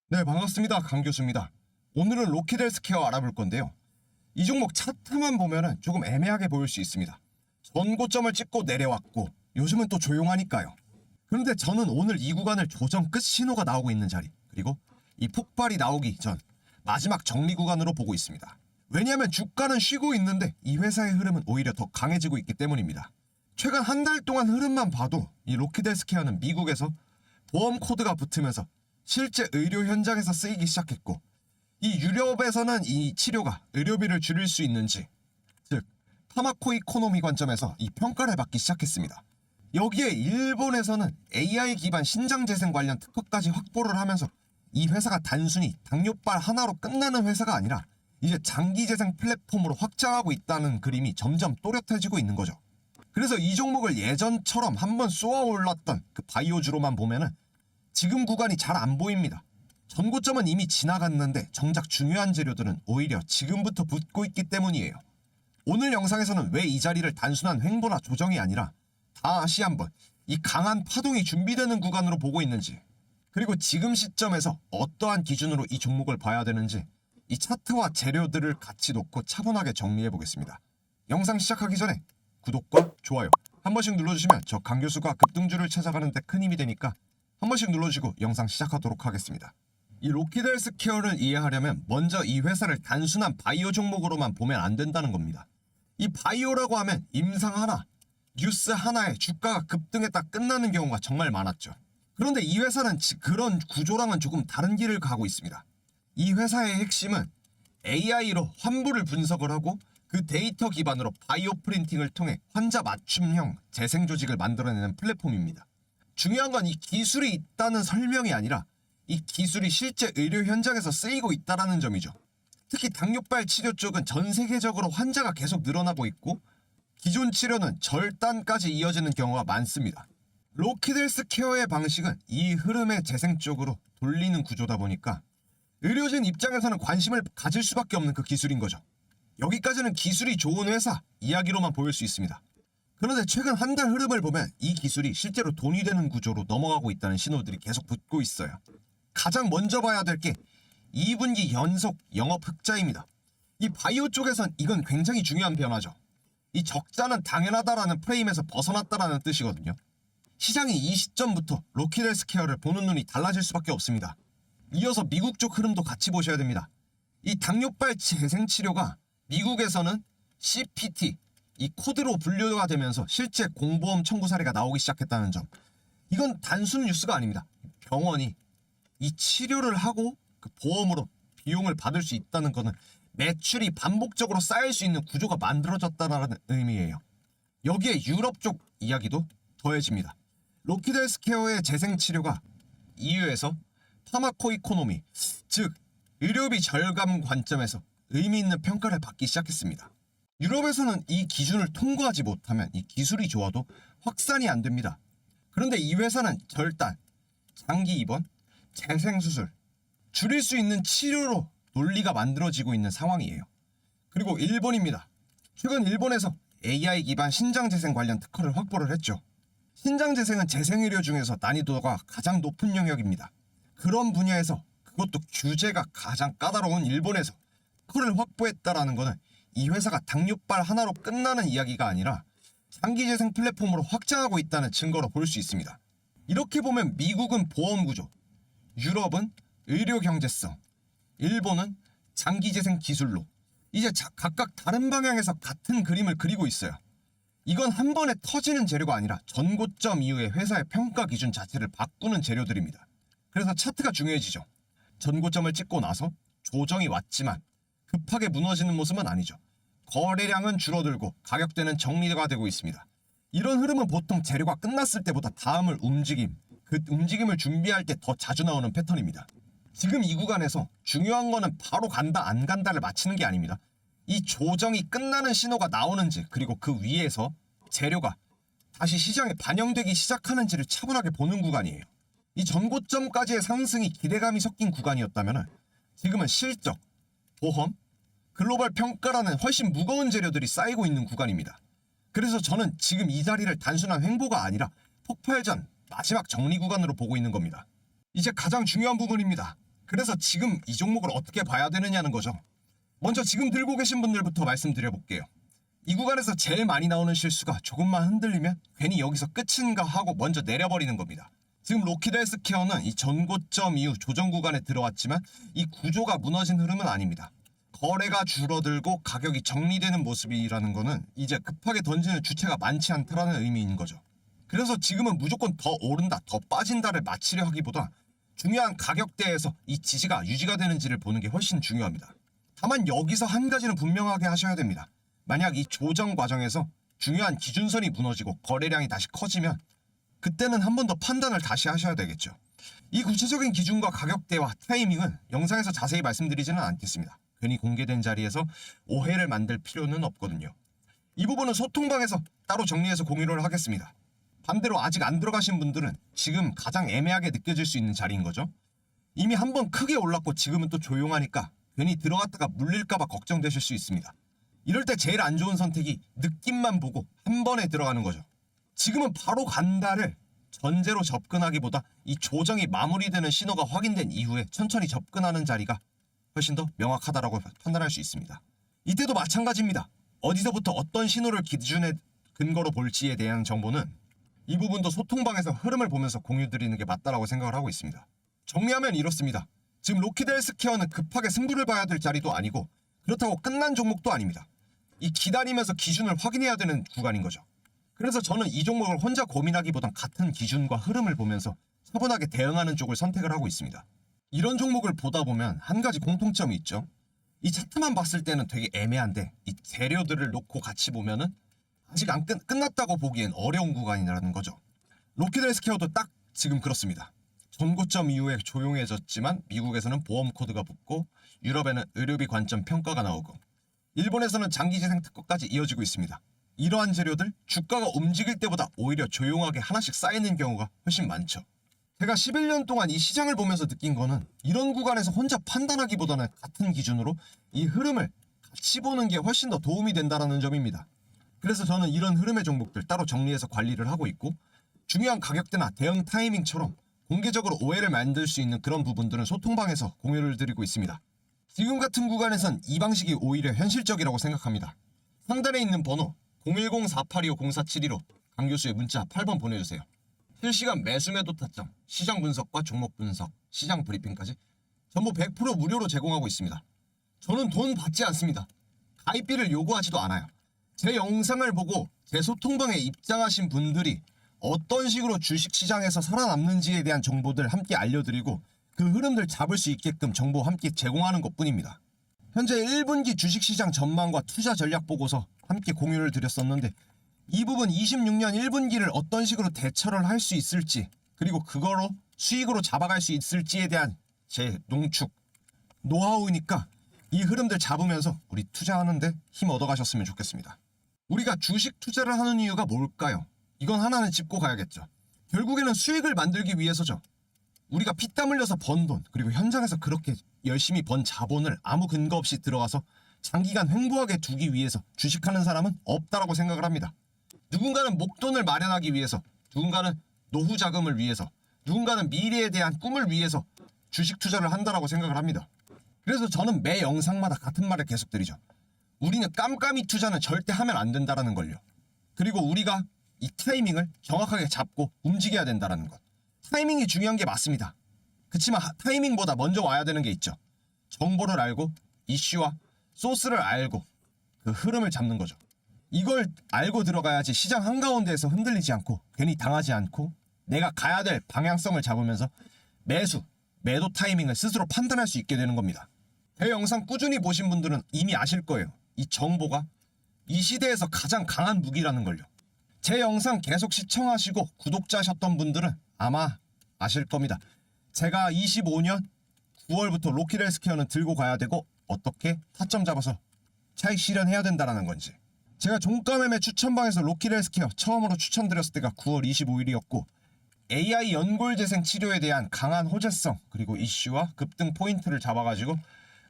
네, 반갑습니다. 강 교수입니다. 오늘은 로키델스케어 알아볼 건데요. 이 종목 차트만 보면은 조금 애매하게 보일 수 있습니다. 전고점을 찍고 내려왔고 요즘은 또 조용하니까요. 그런데 저는 오늘 이 구간을 조정 끝 신호가 나오고 있는 자리, 그리고 이 폭발이 나오기 전 마지막 정리 구간으로 보고 있습니다. 왜냐하면 주가는 쉬고 있는데 이 회사의 흐름은 오히려 더 강해지고 있기 때문입니다. 최근 한 달 동안 흐름만 봐도 이 로키델스케어는 미국에서 보험 코드가 붙으면서 실제 의료 현장에서 쓰이기 시작했고, 이 유럽에서는 이 치료가 의료비를 줄일 수 있는지, 즉 파마코 이코노미 관점에서 이 평가를 받기 시작했습니다. 여기에 일본에서는 AI 기반 신장재생 관련 특허까지 확보를 하면서 이 회사가 단순히 당뇨발 하나로 끝나는 회사가 아니라 이제 장기재생 플랫폼으로 확장하고 있다는 그림이 점점 또렷해지고 있는 거죠. 그래서 이 종목을 예전처럼 한번 쏘아 올랐던 그 바이오주로만 보면은 지금 구간이 잘 안 보입니다. 전고점은 이미 지나갔는데 정작 중요한 재료들은 오히려 지금부터 붙고 있기 때문이에요. 오늘 영상에서는 왜 이 자리를 단순한 횡보나 조정이 아니라 다시 한번 이 강한 파동이 준비되는 구간으로 보고 있는지, 그리고 지금 시점에서 어떠한 기준으로 이 종목을 봐야 되는지 이 차트와 재료들을 같이 놓고 차분하게 정리해 보겠습니다. 영상 시작하기 전에 구독과 좋아요 한 번씩 눌러주시면 저 강 교수가 급등주를 찾아가는 데 큰 힘이 되니까 한 번씩 눌러주시고 영상 시작하도록 하겠습니다. 이 로키델스케어를 이해하려면 먼저 이 회사를 단순한 바이오 종목으로만 보면 안 된다는 겁니다. 이 바이오라고 하면 임상 하나, 뉴스 하나에 주가가 급등했다 끝나는 경우가 정말 많았죠. 그런데 이 회사는 그런 구조랑은 조금 다른 길을 가고 있습니다. 이 회사의 핵심은 AI로 환부를 분석을 하고 그 데이터 기반으로 바이오 프린팅을 통해 환자 맞춤형 재생 조직을 만들어내는 플랫폼입니다. 중요한 건 이 기술이 있다는 설명이 아니라 이 기술이 실제 의료 현장에서 쓰이고 있다는 점이죠. 특히 당뇨발 치료 쪽은 전 세계적으로 환자가 계속 늘어나고 있고 기존 치료는 절단까지 이어지는 경우가 많습니다. 로키델스케어의 방식은 이 흐름의 재생 쪽으로 돌리는 구조다 보니까 의료진 입장에서는 관심을 가질 수밖에 없는 그 기술인 거죠. 여기까지는 기술이 좋은 회사 이야기로만 보일 수 있습니다. 그런데 최근 한 달 흐름을 보면 이 기술이 실제로 돈이 되는 구조로 넘어가고 있다는 신호들이 계속 붙고 있어요. 가장 먼저 봐야 될 게 2분기 연속 영업 흑자입니다. 이 바이오 쪽에선 이건 굉장히 중요한 변화죠. 이 적자는 당연하다라는 프레임에서 벗어났다라는 뜻이거든요. 시장이 이 시점부터 로키델스케어를 보는 눈이 달라질 수밖에 없습니다. 이어서 미국 쪽 흐름도 같이 보셔야 됩니다. 이 당뇨발 재생 치료가 미국에서는 CPT, 이 코드로 분류가 되면서 실제 공보험 청구 사례가 나오기 시작했다는 점. 이건 단순 뉴스가 아닙니다. 병원이 이 치료를 하고 그 보험으로 비용을 받을 수 있다는 것은 매출이 반복적으로 쌓일 수 있는 구조가 만들어졌다는 의미예요. 여기에 유럽 쪽 이야기도 더해집니다. 로키델스케어의 재생 치료가 EU에서 파마코 이코노미, 즉 의료비 절감 관점에서 의미 있는 평가를 받기 시작했습니다. 유럽에서는 이 기준을 통과하지 못하면 이 기술이 좋아도 확산이 안 됩니다. 그런데 이 회사는 절단, 장기 입원, 재생수술, 줄일 수 있는 치료로 논리가 만들어지고 있는 상황이에요. 그리고 일본입니다. 최근 일본에서 AI 기반 신장재생 관련 특허를 확보를 했죠. 신장재생은 재생의료 중에서 난이도가 가장 높은 영역입니다. 그런 분야에서, 그것도 규제가 가장 까다로운 일본에서 특허를 확보했다라는 것은 이 회사가 당뇨발 하나로 끝나는 이야기가 아니라 장기재생 플랫폼으로 확장하고 있다는 증거로 볼 수 있습니다. 이렇게 보면 미국은 보험 구조, 유럽은 의료 경제성, 일본은 장기재생 기술로 이제 각각 다른 방향에서 같은 그림을 그리고 있어요. 이건 한 번에 터지는 재료가 아니라 전고점 이후에 회사의 평가 기준 자체를 바꾸는 재료들입니다. 그래서 차트가 중요해지죠. 전고점을 찍고 나서 조정이 왔지만 급하게 무너지는 모습은 아니죠. 거래량은 줄어들고 가격대는 정리가 되고 있습니다. 이런 흐름은 보통 재료가 끝났을 때보다 다음을 그 움직임을 준비할 때 더 자주 나오는 패턴입니다. 지금 이 구간에서 중요한 거는 바로 간다 안 간다를 맞히는 게 아닙니다. 이 조정이 끝나는 신호가 나오는지, 그리고 그 위에서 재료가 다시 시장에 반영되기 시작하는지를 차분하게 보는 구간이에요. 이 전고점까지의 상승이 기대감이 섞인 구간이었다면 지금은 실적, 보험, 글로벌 평가라는 훨씬 무거운 재료들이 쌓이고 있는 구간입니다. 그래서 저는 지금 이 자리를 단순한 횡보가 아니라 폭발 전 마지막 정리 구간으로 보고 있는 겁니다. 이제 가장 중요한 부분입니다. 그래서 지금 이 종목을 어떻게 봐야 되느냐는 거죠. 먼저 지금 들고 계신 분들부터 말씀드려 볼게요. 이 구간에서 제일 많이 나오는 실수가 조금만 흔들리면 괜히 여기서 끝인가 하고 먼저 내려버리는 겁니다. 지금 로키드 헬스케어는 이 전고점 이후 조정 구간에 들어왔지만 이 구조가 무너진 흐름은 아닙니다. 거래가 줄어들고 가격이 정리되는 모습이라는 거는 이제 급하게 던지는 주체가 많지 않다라는 의미인 거죠. 그래서 지금은 무조건 더 오른다, 더 빠진다를 맞추려 하기보다 중요한 가격대에서 이 지지가 유지가 되는지를 보는 게 훨씬 중요합니다. 다만 여기서 한 가지는 분명하게 하셔야 됩니다. 만약 이 조정 과정에서 중요한 기준선이 무너지고 거래량이 다시 커지면 그때는 한 번 더 판단을 다시 하셔야 되겠죠. 이 구체적인 기준과 가격대와 타이밍은 영상에서 자세히 말씀드리지는 않겠습니다. 괜히 공개된 자리에서 오해를 만들 필요는 없거든요. 이 부분은 소통방에서 따로 정리해서 공유를 하겠습니다. 반대로 아직 안 들어가신 분들은 지금 가장 애매하게 느껴질 수 있는 자리인 거죠. 이미 한 번 크게 올랐고 지금은 또 조용하니까 괜히 들어갔다가 물릴까봐 걱정되실 수 있습니다. 이럴 때 제일 안 좋은 선택이 느낌만 보고 한 번에 들어가는 거죠. 지금은 바로 간다를 전제로 접근하기보다 이 조정이 마무리되는 신호가 확인된 이후에 천천히 접근하는 자리가 훨씬 더 명확하다라고 판단할 수 있습니다. 이때도 마찬가지입니다. 어디서부터 어떤 신호를 기준에 근거로 볼지에 대한 정보는 이 부분도 소통방에서 흐름을 보면서 공유드리는 게 맞다라고 생각을 하고 있습니다. 정리하면 이렇습니다. 지금 로키드 헬스케어는 급하게 승부를 봐야 될 자리도 아니고 그렇다고 끝난 종목도 아닙니다. 이 기다리면서 기준을 확인해야 되는 구간인 거죠. 그래서 저는 이 종목을 혼자 고민하기보단 같은 기준과 흐름을 보면서 차분하게 대응하는 쪽을 선택을 하고 있습니다. 이런 종목을 보다 보면 한 가지 공통점이 있죠. 이 차트만 봤을 때는 되게 애매한데 이 재료들을 놓고 같이 보면은 아직 안 끝났다고 보기엔 어려운 구간이라는 거죠. 로키드 헬스케어도 딱 지금 그렇습니다. 전고점 이후에 조용해졌지만 미국에서는 보험 코드가 붙고 유럽에는 의료비 관점 평가가 나오고 일본에서는 장기재생 특허까지 이어지고 있습니다. 이러한 재료들 주가가 움직일 때보다 오히려 조용하게 하나씩 쌓이는 경우가 훨씬 많죠. 제가 11년 동안 이 시장을 보면서 느낀 거는 이런 구간에서 혼자 판단하기보다는 같은 기준으로 이 흐름을 같이 보는 게 훨씬 더 도움이 된다는 점입니다. 그래서 저는 이런 흐름의 종목들 따로 정리해서 관리를 하고 있고 중요한 가격대나 대응 타이밍처럼 공개적으로 오해를 만들 수 있는 그런 부분들은 소통방에서 공유를 드리고 있습니다. 지금 같은 구간에선 이 방식이 오히려 현실적이라고 생각합니다. 상단에 있는 번호 010-4825-0472로 강 교수의 문자 8번 보내주세요. 실시간 매수 매도 타점, 시장 분석과 종목 분석, 시장 브리핑까지 전부 100% 무료로 제공하고 있습니다. 저는 돈 받지 않습니다. 가입비를 요구하지도 않아요. 제 영상을 보고 제 소통방에 입장하신 분들이 어떤 식으로 주식시장에서 살아남는지에 대한 정보들 함께 알려드리고 그 흐름들 잡을 수 있게끔 정보 함께 제공하는 것뿐입니다. 현재 1분기 주식시장 전망과 투자 전략 보고서 함께 공유를 드렸었는데 이 부분 26년 1분기를 어떤 식으로 대처를 할 수 있을지 그리고 그거로 수익으로 잡아갈 수 있을지에 대한 제 농축, 노하우니까 이 흐름들 잡으면서 우리 투자하는데 힘 얻어가셨으면 좋겠습니다. 우리가 주식 투자를 하는 이유가 뭘까요? 이건 하나는 짚고 가야겠죠. 결국에는 수익을 만들기 위해서죠. 우리가 피땀 흘려서 번 돈 그리고 현장에서 그렇게 열심히 번 자본을 아무 근거 없이 들어가서 장기간 횡보하게 두기 위해서 주식하는 사람은 없다라고 생각을 합니다. 누군가는 목돈을 마련하기 위해서, 누군가는 노후 자금을 위해서, 누군가는 미래에 대한 꿈을 위해서 주식 투자를 한다라고 생각을 합니다. 그래서 저는 매 영상마다 같은 말을 계속 드리죠. 우리는 깜깜이 투자는 절대 하면 안 된다라는 걸요. 그리고 우리가 이 타이밍을 정확하게 잡고 움직여야 된다라는 것. 타이밍이 중요한 게 맞습니다. 그치만 타이밍보다 먼저 와야 되는 게 있죠. 정보를 알고 이슈와 소스를 알고 그 흐름을 잡는 거죠. 이걸 알고 들어가야지 시장 한가운데에서 흔들리지 않고 괜히 당하지 않고 내가 가야 될 방향성을 잡으면서 매도 타이밍을 스스로 판단할 수 있게 되는 겁니다. 제 영상 꾸준히 보신 분들은 이미 아실 거예요. 이 정보가 이 시대에서 가장 강한 무기라는 걸요. 제 영상 계속 시청하시고 구독자셨던 분들은 아마 아실 겁니다. 제가 25년 9월부터 로키드 헬스케어는 들고 가야 되고 어떻게 타점 잡아서 차익 실현해야 된다는 건지. 제가 종가매매 추천방에서 로키드 헬스케어 처음으로 추천드렸을 때가 9월 25일이었고 AI 연골재생 치료에 대한 강한 호재성 그리고 이슈와 급등 포인트를 잡아가지고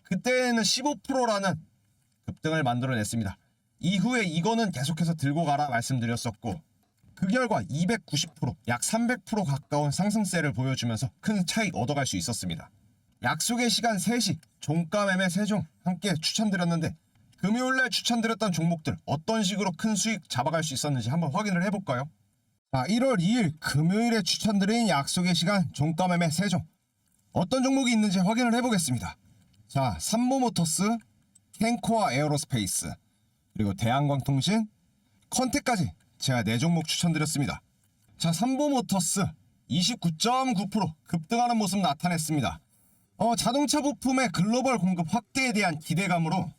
그때는 15%라는 급등을 만들어냈습니다. 이후에 이거는 계속해서 들고 가라 말씀드렸었고 그 결과 290%, 약 300% 가까운 상승세를 보여주면서 큰 차익 얻어갈 수 있었습니다. 약속의 시간 3시 종가 매매 3종 함께 추천드렸는데 금요일날 추천드렸던 종목들 어떤 식으로 큰 수익 잡아갈 수 있었는지 한번 확인을 해볼까요? 자, 1월 2일 금요일에 추천드린 약속의 시간 종가 매매 3종 어떤 종목이 있는지 확인을 해보겠습니다. 자, 삼모모터스, 캔코아 에어로스페이스, 그리고 대한광통신, 컨택까지 제가 4종목 추천드렸습니다. 자, 삼보모터스 29.9% 급등하는 모습 나타냈습니다. 자동차 부품의 글로벌 공급 확대에 대한 기대감으로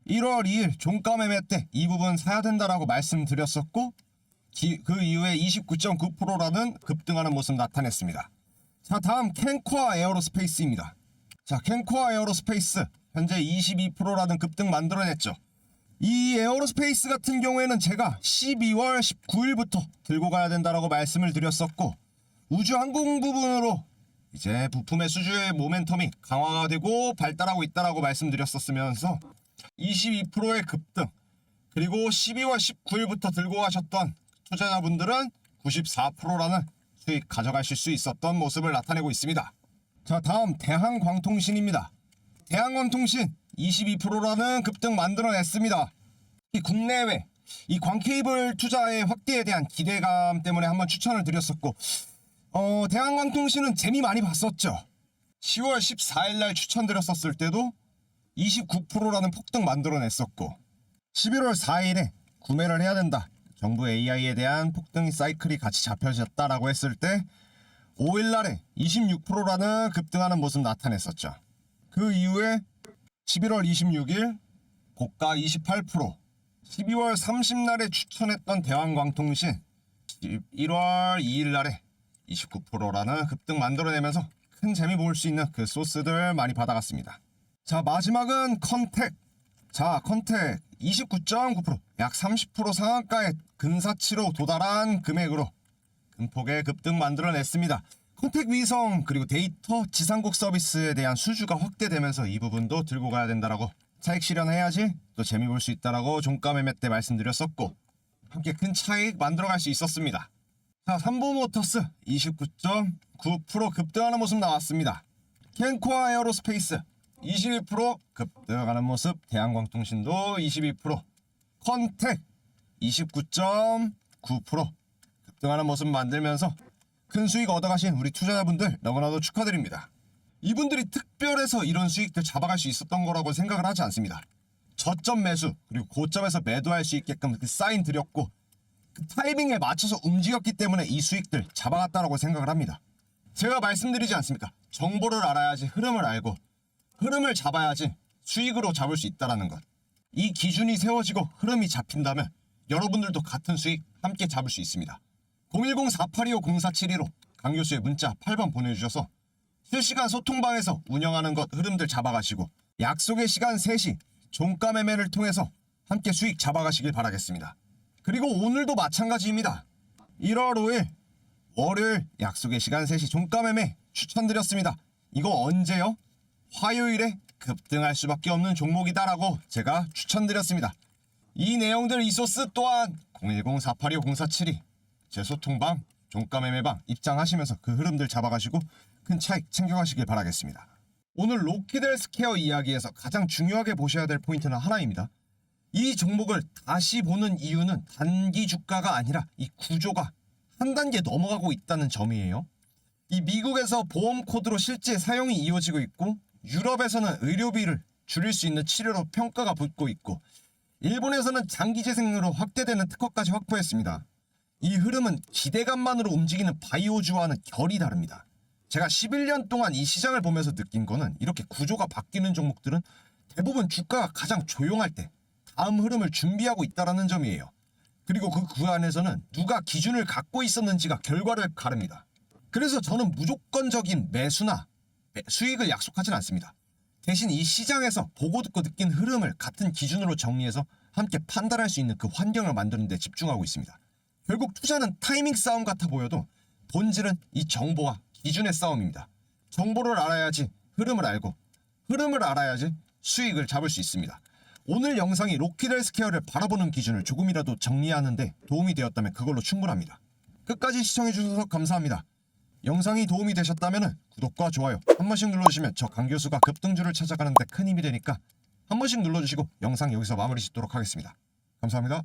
1월 2일 종가 매매 때 이 부분 사야 된다라고 말씀드렸었고 그 이후에 29.9%라는 급등하는 모습 나타냈습니다. 자, 다음 캔코아 에어로스페이스입니다. 자, 캔코아 에어로스페이스 현재 22%라는 급등 만들어냈죠. 이 에어로스페이스 같은 경우에는 제가 12월 19일부터 들고 가야 된다라고 말씀을 드렸었고 우주항공 부분으로 이제 부품의 수주의 모멘텀이 강화가 되고 발달하고 있다라고 말씀드렸었으면서 22%의 급등 그리고 12월 19일부터 들고 가셨던 투자자분들은 94%라는 수익 가져가실 수 있었던 모습을 나타내고 있습니다. 자, 다음 대한광통신입니다. 대한광통신 22%라는 급등 만들어냈습니다. 이 국내외 이 광케이블 투자의 확대에 대한 기대감 때문에 한번 추천을 드렸었고 대한광통신은 재미 많이 봤었죠. 10월 14일날 추천드렸었을 때도 29%라는 폭등 만들어냈었고 11월 4일에 구매를 해야 된다. 정부 AI에 대한 폭등 사이클이 같이 잡혀졌다라고 했을 때 5일날에 26%라는 급등하는 모습 나타냈었죠. 그 이후에 11월 26일 고가 28%, 12월 30날에 추천했던 대한광통신 1월 2일날에 29%라는 급등 만들어내면서 큰 재미 볼 수 있는 그 소스들 많이 받아갔습니다. 자, 마지막은 컨택. 자, 컨택 29.9%, 약 30% 상한가의 근사치로 도달한 금액으로 큰폭의 급등 만들어냈습니다. 컨택 위성 그리고 데이터 지상국 서비스에 대한 수주가 확대되면서 이 부분도 들고 가야 된다라고 차익 실현해야지 또 재미 볼 수 있다라고 종가 매매 때 말씀드렸었고 함께 큰 차익 만들어갈 수 있었습니다. 자, 삼보모터스 29.9% 급등하는 모습 나왔습니다. 캔코아 에어로스페이스 21% 급등하는 모습, 대한광통신도 22%, 컨택 29.9% 급등하는 모습 만들면서 큰 수익 얻어가신 우리 투자자분들 너무나도 축하드립니다. 이분들이 특별해서 이런 수익들 잡아갈 수 있었던 거라고 생각을 하지 않습니다. 저점 매수 그리고 고점에서 매도할 수 있게끔 그 사인 드렸고 그 타이밍에 맞춰서 움직였기 때문에 이 수익들 잡아갔다라고 생각을 합니다. 제가 말씀드리지 않습니까? 정보를 알아야지 흐름을 알고 흐름을 잡아야지 수익으로 잡을 수 있다는 것. 이 기준이 세워지고 흐름이 잡힌다면 여러분들도 같은 수익 함께 잡을 수 있습니다. 010-4825-0472로 강교수의 문자 8번 보내주셔서 실시간 소통방에서 운영하는 것 흐름들 잡아가시고 약속의 시간 3시 종가 매매를 통해서 함께 수익 잡아가시길 바라겠습니다. 그리고 오늘도 마찬가지입니다. 1월 5일 월요일 약속의 시간 3시 종가 매매 추천드렸습니다. 이거 언제요? 화요일에 급등할 수밖에 없는 종목이다라고 제가 추천드렸습니다. 이 내용들 이 소스 또한 010-4825-0472 제 소통방 종가 매매방 입장하시면서 그 흐름들 잡아가시고 큰 차익 챙겨가시길 바라겠습니다. 오늘 로키델스케어 이야기에서 가장 중요하게 보셔야 될 포인트는 하나입니다. 이 종목을 다시 보는 이유는 단기 주가가 아니라 이 구조가 한 단계 넘어가고 있다는 점이에요. 이 미국에서 보험 코드로 실제 사용이 이루어지고 있고 유럽에서는 의료비를 줄일 수 있는 치료로 평가가 붙고 있고 일본에서는 장기 재생으로 확대되는 특허까지 확보했습니다. 이 흐름은 기대감만으로 움직이는 바이오주와는 결이 다릅니다. 제가 11년 동안 이 시장을 보면서 느낀 거는 이렇게 구조가 바뀌는 종목들은 대부분 주가가 가장 조용할 때 다음 흐름을 준비하고 있다는 점이에요. 그리고 그 안에서는 누가 기준을 갖고 있었는지가 결과를 가릅니다. 그래서 저는 무조건적인 매수나 수익을 약속하진 않습니다. 대신 이 시장에서 보고 듣고 느낀 흐름을 같은 기준으로 정리해서 함께 판단할 수 있는 그 환경을 만드는 데 집중하고 있습니다. 결국 투자는 타이밍 싸움 같아 보여도 본질은 이 정보와 기준의 싸움입니다. 정보를 알아야지 흐름을 알고 흐름을 알아야지 수익을 잡을 수 있습니다. 오늘 영상이 로키델스케어를 바라보는 기준을 조금이라도 정리하는데 도움이 되었다면 그걸로 충분합니다. 끝까지 시청해주셔서 감사합니다. 영상이 도움이 되셨다면 구독과 좋아요 한 번씩 눌러주시면 저 강 교수가 급등주를 찾아가는 데 큰 힘이 되니까 한 번씩 눌러주시고 영상 여기서 마무리 짓도록 하겠습니다. 감사합니다.